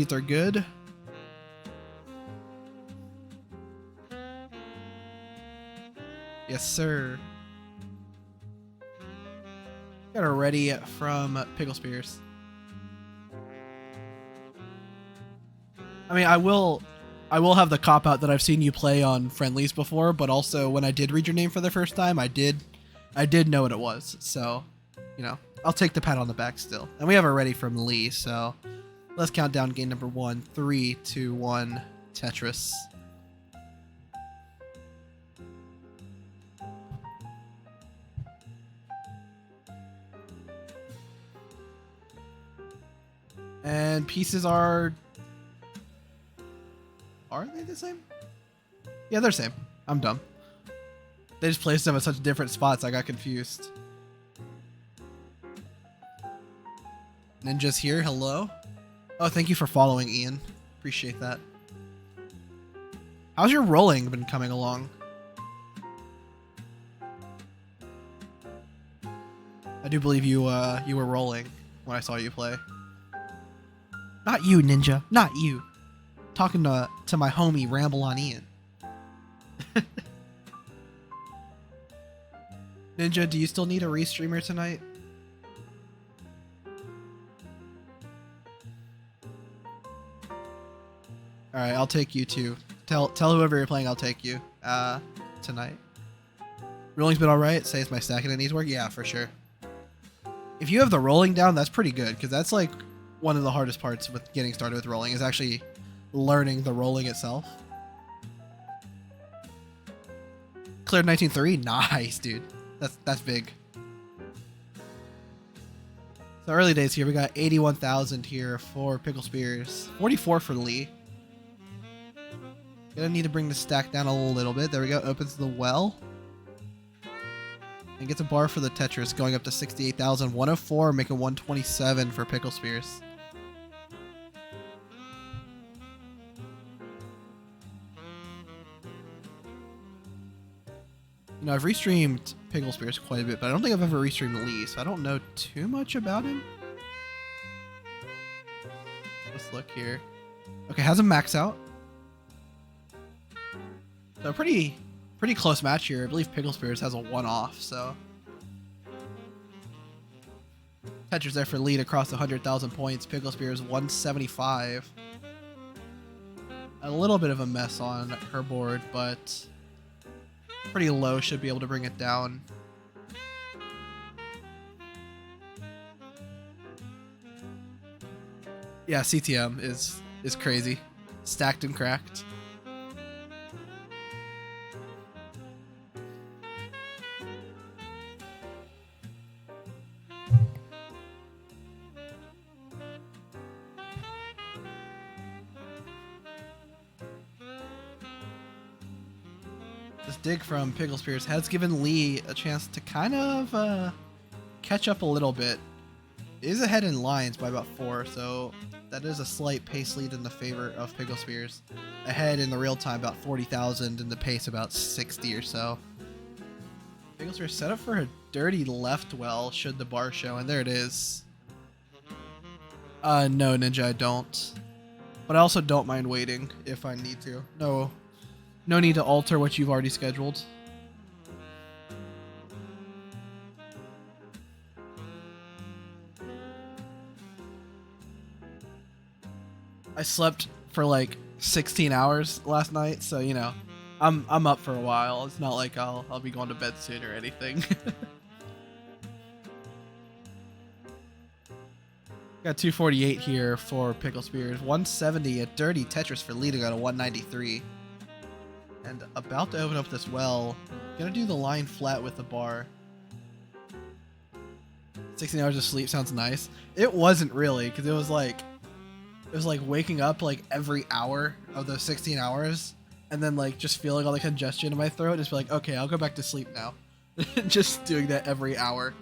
These are good. Yes, sir. Got her ready from Pickle Spears. I mean, I will have the cop out that I've seen you play on friendlies before, but also when I did read your name for the first time, I did know what it was. So, you know, I'll take the pat on the back still. And we have her ready from Lee, so let's count down game number 1. 3, 2, 1, Tetris. And pieces are they the same? Yeah, they're the same. I'm dumb. They just placed them at such different spots, I got confused. Ninja's here, hello. Oh, thank you for following, Ian. Appreciate that. How's your rolling been coming along? I do believe you were rolling when I saw you play. Not you, Ninja. Not you. Talking to my homie, Ramble on Ian. Ninja, do you still need a restreamer tonight? Alright, I'll take you too. Tell whoever you're playing I'll take you tonight. Rolling's been alright. Says my stacking it needs work. Yeah, for sure. If you have the rolling down, that's pretty good, because that's like one of the hardest parts with getting started with rolling is actually learning the rolling itself. Cleared 19.3? Nice, dude. That's big. So early days here, we got 81,000 here for Pickle Spears. 44 for Lee. Gonna need to bring the stack down a little bit. There we go. Opens the well. And gets a bar for the Tetris, going up to 68,000. 104, making 127 for Pickle Spears. You know, I've restreamed Pickle Spears quite a bit, but I don't think I've ever restreamed Lee, so I don't know too much about him. Let's look here. Okay, has a max out. So pretty close match here. I believe Pickle Spears has a one-off, so. Tetris there for lead across 100,000 points. Pickle Spears 175. A little bit of a mess on her board, but pretty low, should be able to bring it down. Yeah, CTM is crazy. Stacked and cracked. This dig from Pickle Spears has given Lee a chance to kind of catch up a little bit. He is ahead in lines by about 4, so that is a slight pace lead in the favor of Pickle Spears. Ahead in the real time about 40,000, and the pace about 60 or so. Pickle Spears set up for a dirty left well should the bar show, and there it is. No, Ninja, I don't. But I also don't mind waiting if I need to. No need to alter what you've already scheduled. I slept for like 16 hours last night, so you know, I'm up for a while. It's not like I'll be going to bed soon or anything. Got 248 here for Pickle Spears. 170 a dirty Tetris for leading on a 193. And about to open up this well. Gonna do the line flat with the bar. 16 hours of sleep sounds nice. It wasn't really, because it was like waking up like every hour of those 16 hours and then like just feeling all the congestion in my throat and just be like, okay, I'll go back to sleep now. Just doing that every hour.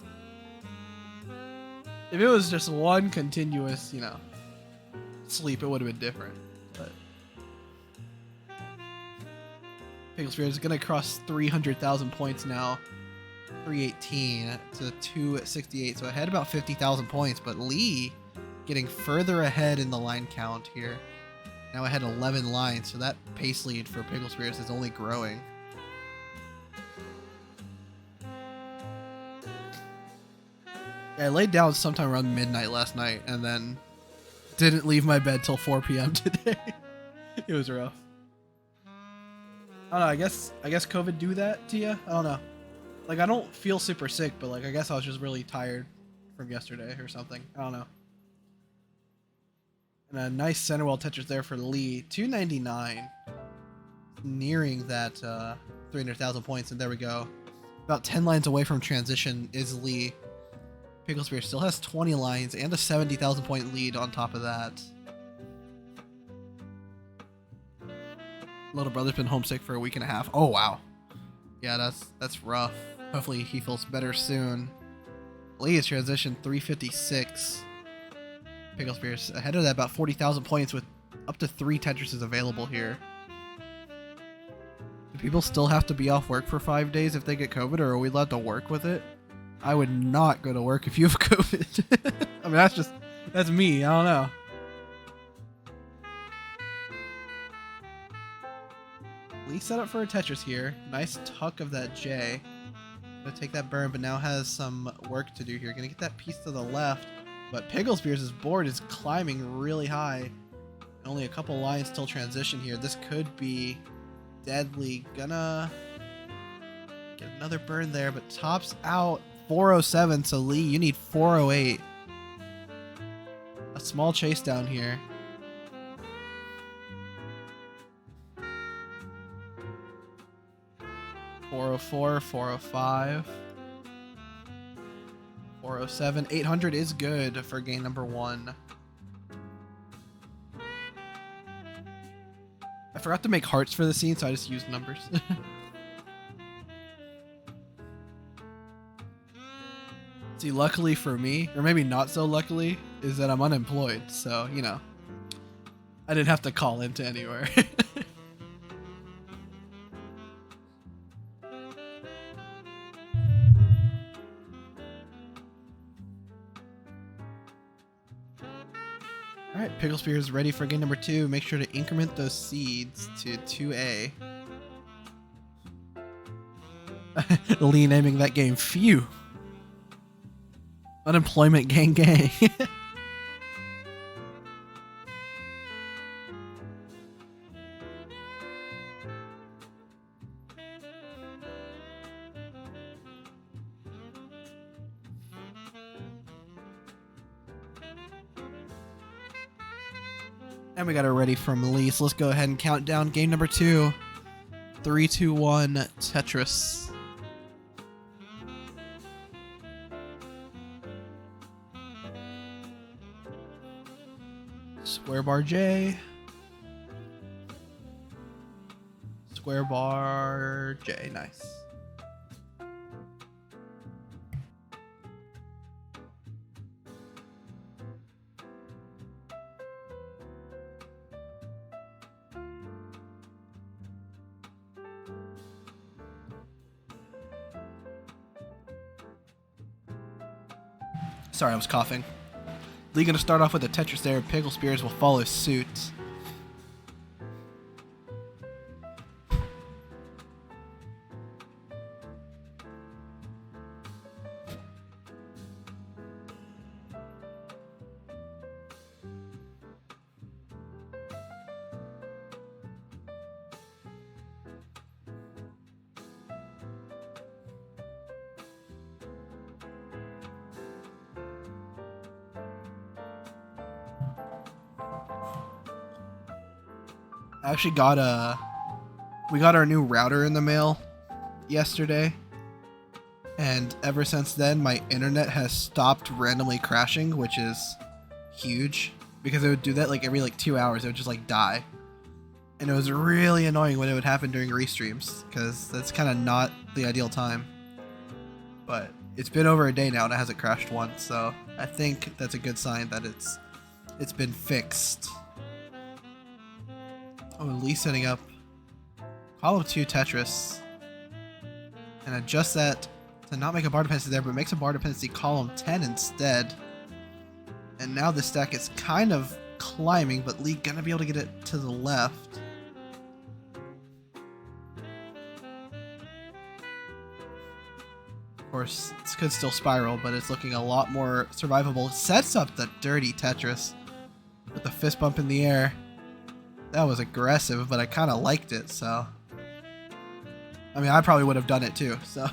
If it was just one continuous, you know, sleep, it would have been different. But Pickle Spears is going to cross 300,000 points now. 318 to 268, so ahead about 50,000 points, but Lee getting further ahead in the line count here. Now I had 11 lines, so that pace lead for Pickle Spears is only growing. Yeah, I laid down sometime around midnight last night and then didn't leave my bed till 4 p.m. today. It was rough. I don't know, I guess COVID do that to you? I don't know. Like, I don't feel super sick, but like I guess I was just really tired from yesterday or something. I don't know. And a nice center wall Tetris there for Lee. 299. Nearing that 300,000 points, and there we go. About 10 lines away from transition is Lee. Pickle Spear still has 20 lines and a 70,000 point lead on top of that. Little brother's been homesick for a week and a half. Oh wow. Yeah, that's rough. Hopefully he feels better soon. Lee is transition 356. Pickle Spears ahead of that about 40,000 points with up to 3 Tetrises available here. Do people still have to be off work for 5 days if they get COVID, or are we allowed to work with it? I would not go to work if you have COVID. I mean, that's me. I don't know. Lee set up for a Tetris here. Nice tuck of that J. Gonna take that burn, but now has some work to do here. Gonna get that piece to the left. But Pickle Spears' board is climbing really high. Only a couple lines till transition here. This could be deadly. Gonna get another burn there, but tops out 407. So Lee, you need 408. A small chase down here. .404, 405. 407, 800 is good for game number 1. I forgot to make hearts for the scene, so I just used numbers. See, luckily for me, or maybe not so luckily, is that I'm unemployed, so, you know, I didn't have to call into anywhere. Alright, Pickle Spear is ready for game number 2. Make sure to increment those seeds to 2A. Lee naming that game Phew. Unemployment gang gang. And we got it ready from Lee, so let's go ahead and count down game number 2. 3, 2, 1, Tetris. Square bar J. Square bar J, nice. Sorry, I was coughing. Lee gonna start off with a Tetris there. Pickle Spears will follow suit. I actually we got our new router in the mail yesterday, and ever since then my internet has stopped randomly crashing, which is huge because it would do that like every 2 hours. It would just like die, and it was really annoying when it would happen during restreams because that's kind of not the ideal time. But it's been over a day now and it hasn't crashed once, so I think that's a good sign that it's been fixed. Oh, Lee setting up column 2 Tetris, and adjust that to not make a bar dependency there, but makes a bar dependency column 10 instead. And now the stack is kind of climbing, but Lee gonna be able to get it to the left. Of course, this could still spiral, but it's looking a lot more survivable. Sets up the dirty Tetris with the fist bump in the air. That was aggressive, but I kind of liked it, so... I mean, I probably would have done it too, so...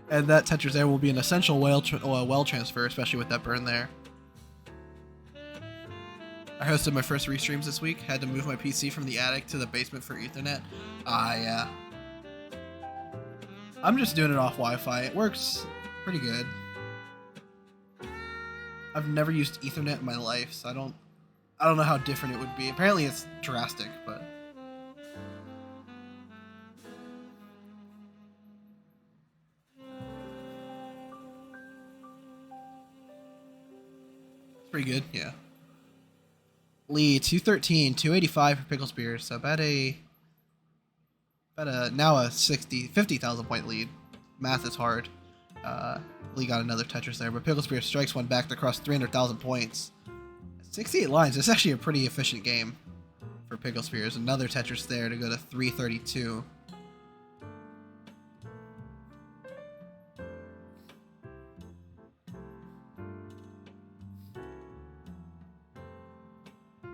And that Tetris there will be an essential well transfer, especially with that burn there. I hosted my first restreams this week. Had to move my PC from the attic to the basement for Ethernet. Yeah. I'm just doing it off Wi-Fi. It works pretty good. I've never used Ethernet in my life, so I don't know how different it would be. Apparently it's drastic, but... It's pretty good, yeah. Lee, 213, 285 for Pickle Spears, so about a now a 50,000 point lead. Math is hard. Lee got another Tetris there, but Pickle Spears strikes one back to cross 300,000 points. 68 lines. It's actually a pretty efficient game for Pickle Spears. Another Tetris there to go to 332.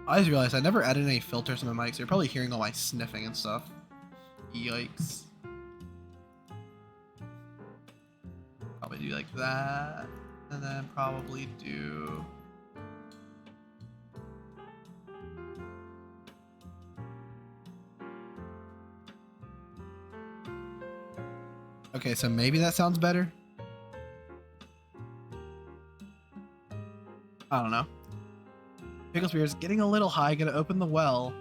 I just realized I never added any filters on my mic, so you're probably hearing all my sniffing and stuff. Yikes. Probably do like that, and then probably do... Okay, so maybe that sounds better? I don't know. Pickle Spears getting a little high, gonna open the well.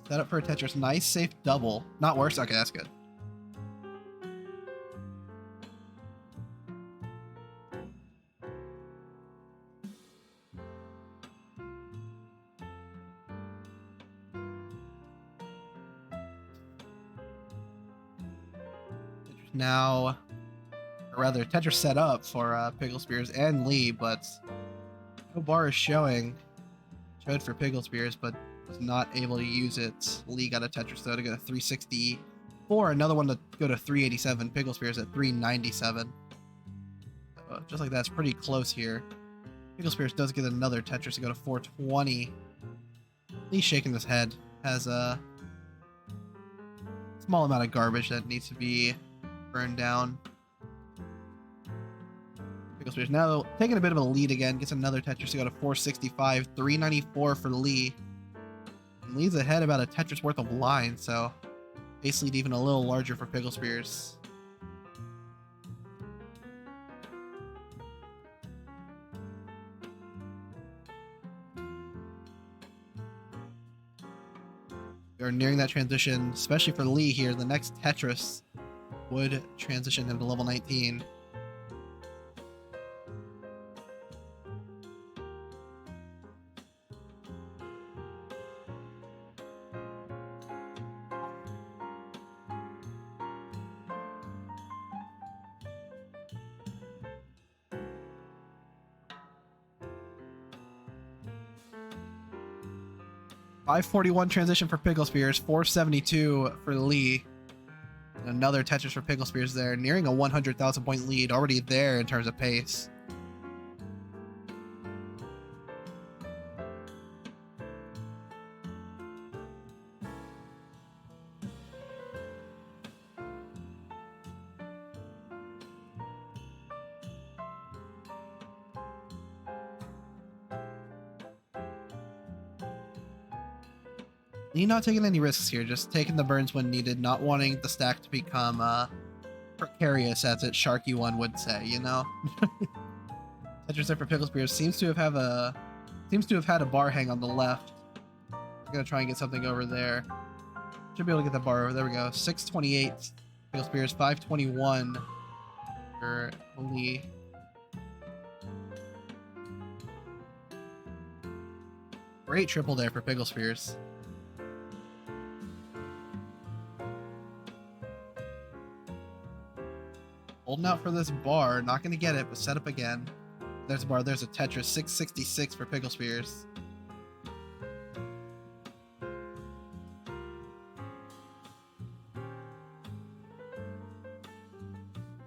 Set up for a Tetris. Nice, safe double. Not worse? Okay, that's good. Now, or rather, Tetris set up for Pickle Spears and Lee, but no bar is showed for Pickle Spears, but was not able to use it. Lee got a Tetris though to go to 364, another one to go to 387. Pickle Spears at 397. Just like that's pretty close here. Pickle Spears does get another Tetris to go to 420. Lee's shaking his head. Has a small amount of garbage that needs to be burned down. Pickle Spears now taking a bit of a lead again. Gets another Tetris to go to 465. 394 for Lee. And Lee's ahead about a Tetris worth of line, so base lead even a little larger for Pickle Spears. We are nearing that transition, especially for Lee here. The next Tetris would transition him to level 19. .541 transition for Pickle Spears, 472 for Lee. And another Tetris for Pickle Spears there, nearing a 100,000 point lead, already there in terms of pace. Lee not taking any risks here, just taking the burns when needed, not wanting the stack to become precarious, as it Sharky one would say, you know? Tetris there for Pickle Spears seems to have had a bar hang on the left. I'm gonna try and get something over there. Should be able to get that bar over. There we go. 628 Pickle Spears, 521 for Lee. Great triple there for Pickle Spears. Holding out for this bar, not going to get it, but set up again. There's a bar. There's a Tetris. 666 for Pickle Spears.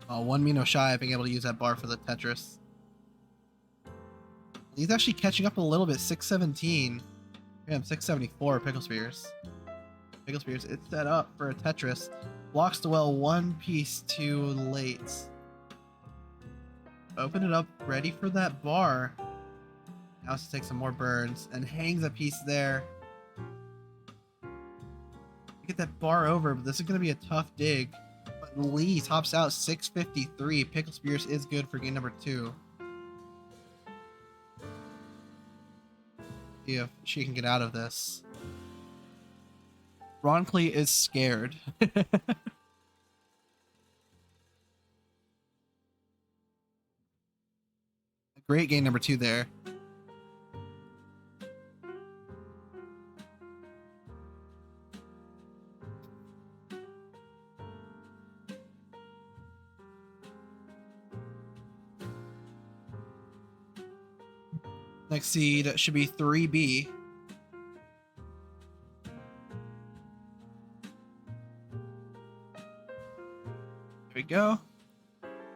Oh, 1 Mino shy of being able to use that bar for the Tetris. He's actually catching up a little bit. 617. Damn, 674 Pickle Spears. Pickle Spears, it's set up for a Tetris. Blocks the well 1 piece too late. Open it up, ready for that bar. Now it's to take some more burns and hangs a piece there. Get that bar over, but this is going to be a tough dig. But Lee tops out 653. Pickle Spears is good for game number 2. See if she can get out of this. Roncley is scared. Great game number 2 there. Next seed should be 3B. There we go.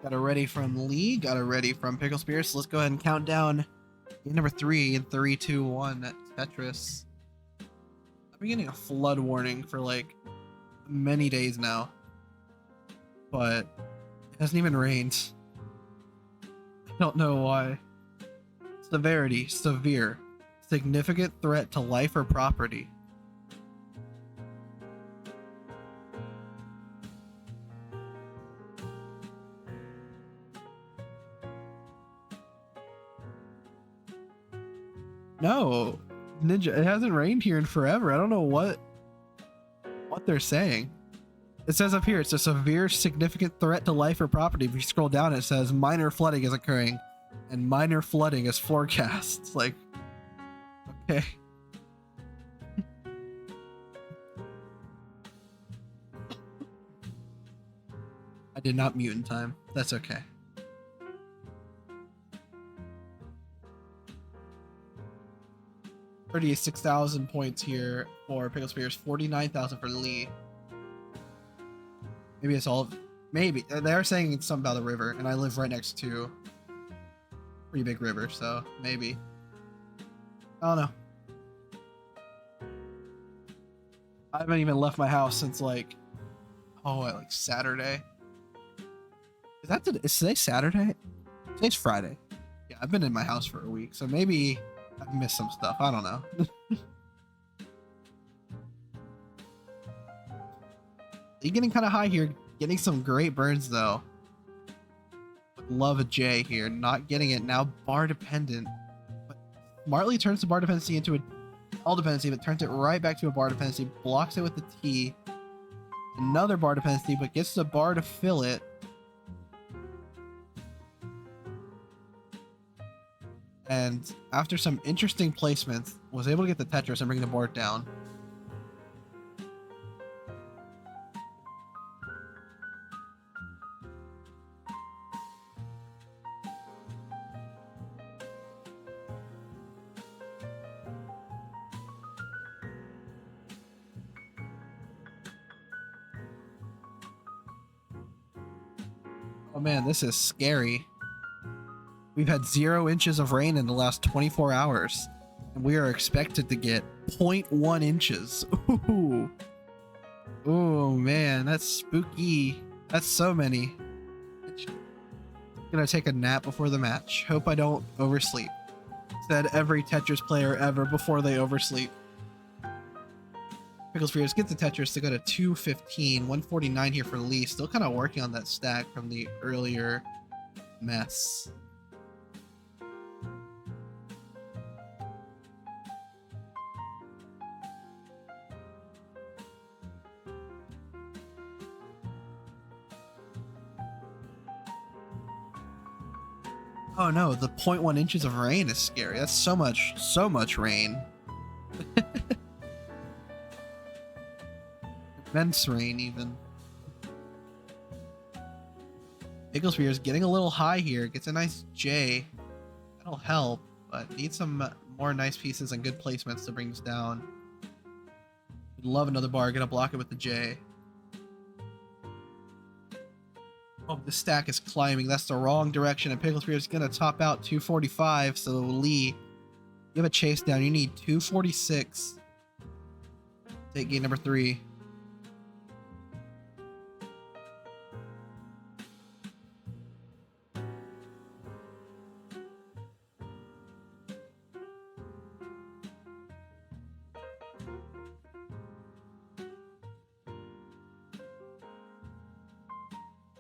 Got a ready from Lee, got a ready from Pickle Spears. So let's go ahead and count down game number 3 in 3, 2, 1 at Tetris. I've been getting a flood warning for like many days now, but it hasn't even rained. I don't know why. Severity, severe. Significant threat to life or property. No, Ninja, it hasn't rained here in forever. I don't know what they're saying. It says up here, it's a severe, significant threat to life or property. If you scroll down, it says minor flooding is occurring, and minor flooding is forecast. It's like, okay. I did not mute in time. That's okay. $36,000 points here for Pickle Spears, 49,000 for Lee. Maybe it's all, maybe. They're saying it's something about the river, and I live right next to a pretty big river, so maybe. I don't know. I haven't even left my house since like, like Saturday. Is today Saturday? Today's Friday. Yeah, I've been in my house for a week, so maybe I've missed some stuff. I don't know. You're getting kind of high here. Getting some great burns, though. Love a J here. Not getting it. Now bar dependent. But smartly turns the bar dependency into a all dependency, but turns it right back to a bar dependency. Blocks it with the T. Another bar dependency, but gets the bar to fill it. And after some interesting placements, was able to get the Tetris and bring the board down. Oh man, this is scary. We've had 0 inches of rain in the last 24 hours, and we are expected to get 0.1 inches. Ooh. Oh man, that's spooky. That's so many. Gonna take a nap before the match. Hope I don't oversleep. Said every Tetris player ever before they oversleep. Pickle Spears gets the Tetris to go to 215, 149 here for Lee. Still kind of working on that stack from the earlier mess. Oh no, the 0.1 inches of rain is scary. That's so much rain. Immense rain, even. Pickle Spears getting a little high here. Gets a nice J. That'll help, but need some more nice pieces and good placements to bring this down. Would love another bar. Gonna block it with the J. Oh, this stack is climbing. That's the wrong direction, and Pickle Spear is gonna top out 245. So Lee, you have a chase down. You need 246. Take gate number 3.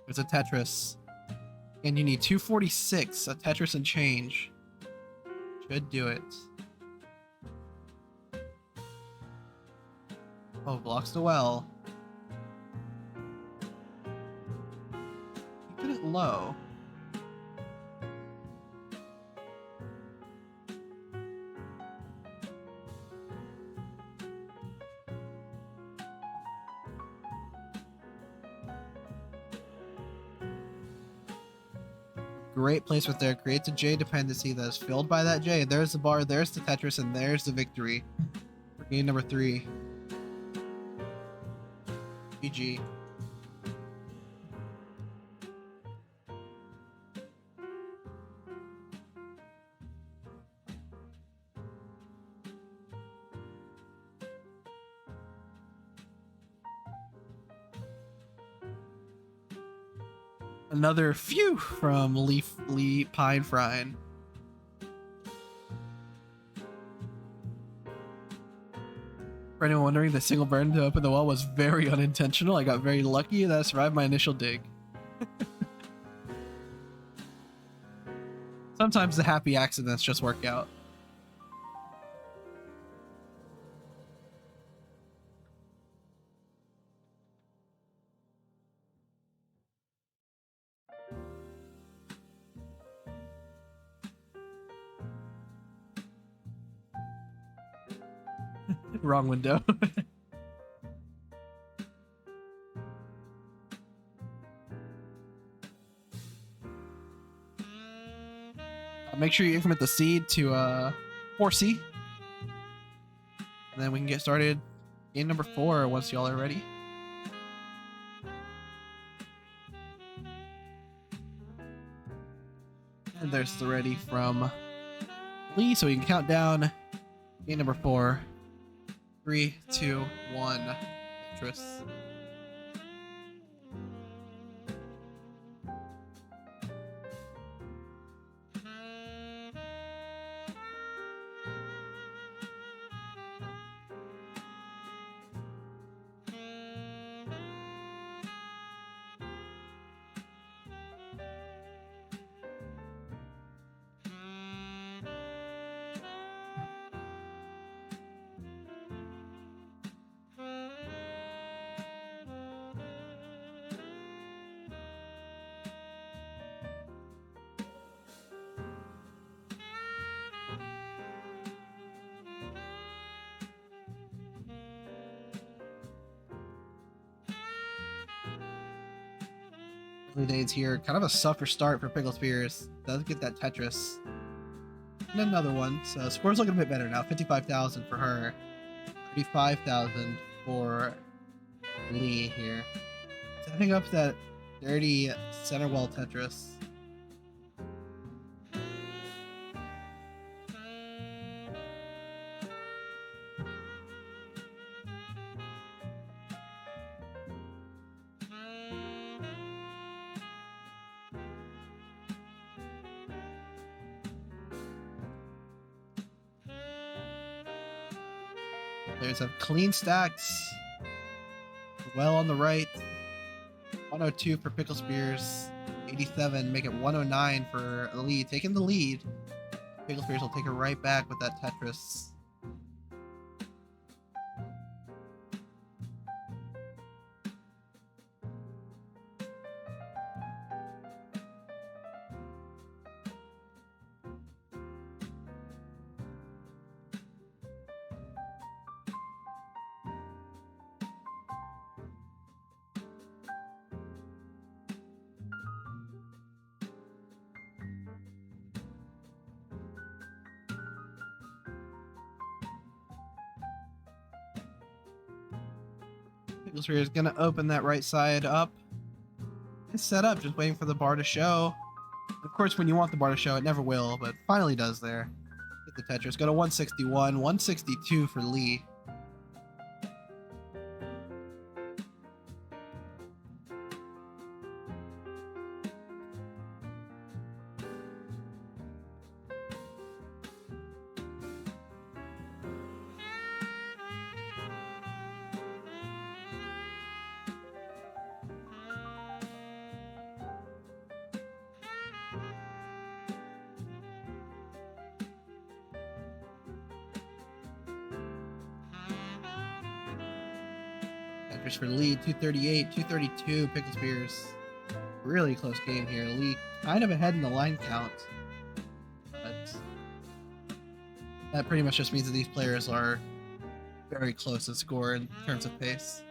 It's a Tetris. And you need 246, a Tetris and change. Should do it. Oh, blocks the well. Keep it low. Great placement there. Creates a J dependency that is filled by that J. There's the bar, there's the Tetris, and there's the victory for game number 3. GG. Another phew from leepinephrine121. For anyone wondering, the single burn to open the well was very unintentional. I got very lucky that I survived my initial dig. Sometimes the happy accidents just work out. Wrong window. Make sure you increment the seed to 4C. And then we can get started in number 4 once y'all are ready. And there's the ready from Lee, so we can count down game number 4. 3, 2, 1. Tetris. Early days here. Kind of a suffer start for Pickle Spears. Does get that Tetris. And another one. So score's looking a bit better now. 55,000 for her. 35,000 for Lee here. Setting up that dirty center wall Tetris. There's a clean stacks. Well on the right. 102 for Pickle Spears. 87. Make it 109 for the lead. Taking the lead. Pickle Spears will take it right back with that Tetris. Pickle Spear is gonna open that right side up. It's set up, just waiting for the bar to show. Of course, when you want the bar to show, it never will, but finally does there. Get the Tetris. Go to 161, 162 for Lee. Tetris for Lee, 238, 232, Pickle Spears. Really close game here. Lee kind of ahead in the line count. But that pretty much just means that these players are very close to score in terms of pace.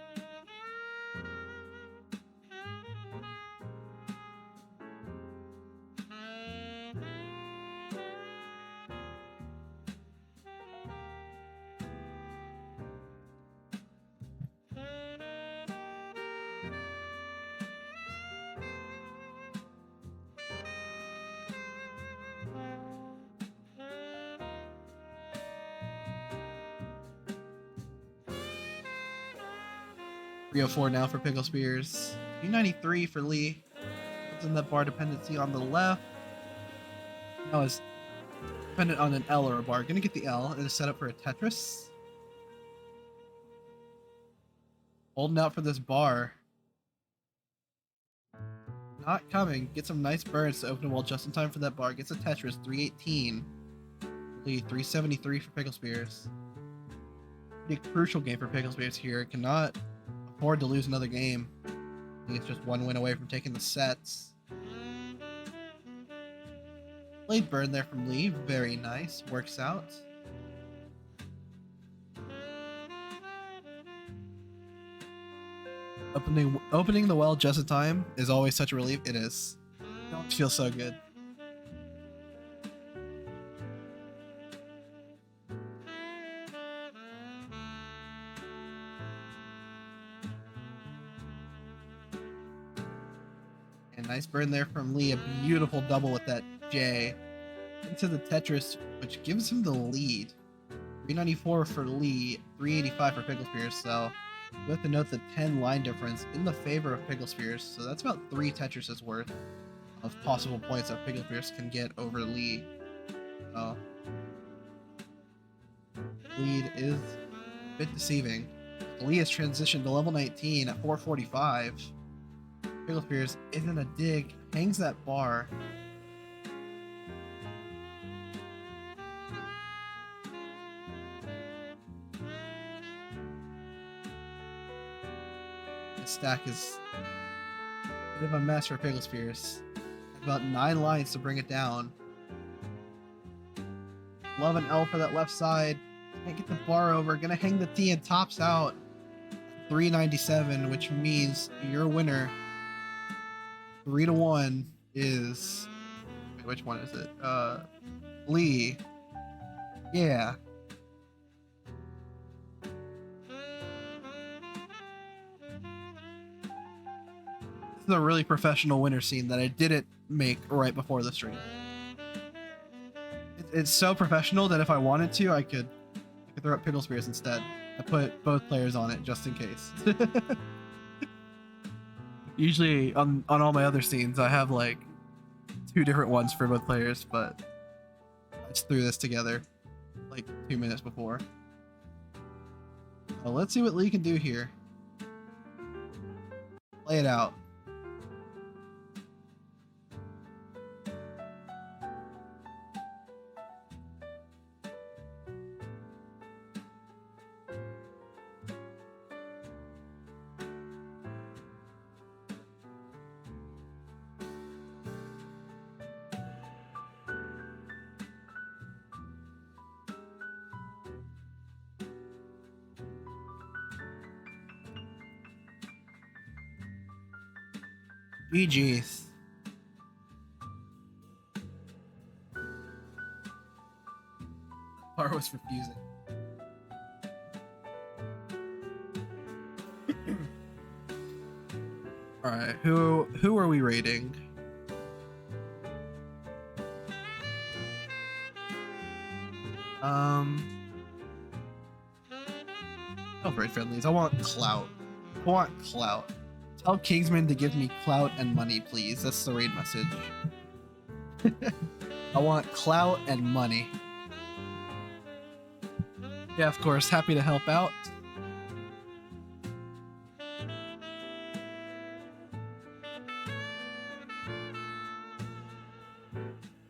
.304 now for Pickle Spears. 293 for Lee. It's in that bar dependency on the left. Now it's dependent on an L or a bar. Gonna get the L and it's set up for a Tetris. Holding out for this bar. Not coming. Get some nice burns to open the wall just in time for that bar. Gets a Tetris. 318. Lee, 373 for Pickle Spears. Pretty crucial game for Pickle Spears here. Cannot afford to lose another game. I think it's just one win away from taking the sets. Late burn there from Lee. Very nice. Works out. Opening the well just in time is always such a relief. It is. It feels so good. And nice burn there from Lee. A beautiful double with that J into the Tetris, which gives him the lead. 394 for Lee, 385 for Pickle Spears. So we have to note the 10 line difference in the favor of Pickle Spears. So that's about 3 Tetrises worth of possible points that Pickle Spears can get over Lee. So lead is a bit deceiving. Lee has transitioned to level 19 at 445. Pickle Spears isn't a dig, hangs that bar. The stack is a bit of a mess for Pickle Spears. About 9 lines to bring it down. Love an L for that left side. Can't get the bar over. Gonna hang the T and tops out. 397, which means your winner 3-1 is. Wait, which one is it? Lee. Yeah. This is a really professional winner scene that I didn't make right before the stream. It's so professional that if I wanted to, I could throw up Pickle Spears instead. I put both players on it just in case. Usually on all my other scenes, I have like 2 different ones for both players, but I just threw this together like 2 minutes before. Well, let's see what Lee can do here. Play it out. GG's. Bar was refusing. All right, who are we rating? Oh, very friendlies. I want clout. I want clout. Tell Kingsman to give me clout and money, please. That's the raid message. I want clout and money. Yeah, of course. Happy to help out.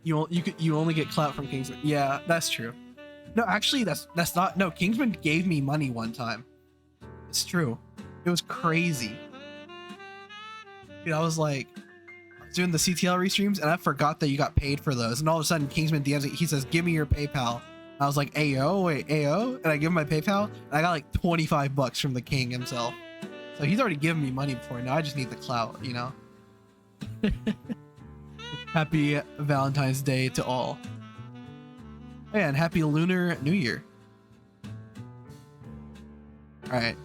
You only get clout from Kingsman. Yeah, that's true. No, actually, that's not. No, Kingsman gave me money one time. It's true. It was crazy. Dude, I was like doing the CTL restreams, and I forgot that you got paid for those. And all of a sudden, Kingsman DMs it. He says, "Give me your PayPal." I was like, "Ayo, wait, ayo," and I give him my PayPal, and I got like 25 bucks from the king himself. So he's already given me money before. Now I just need the clout, you know. Happy Valentine's Day to all. Oh, yeah, and happy Lunar New Year. All right.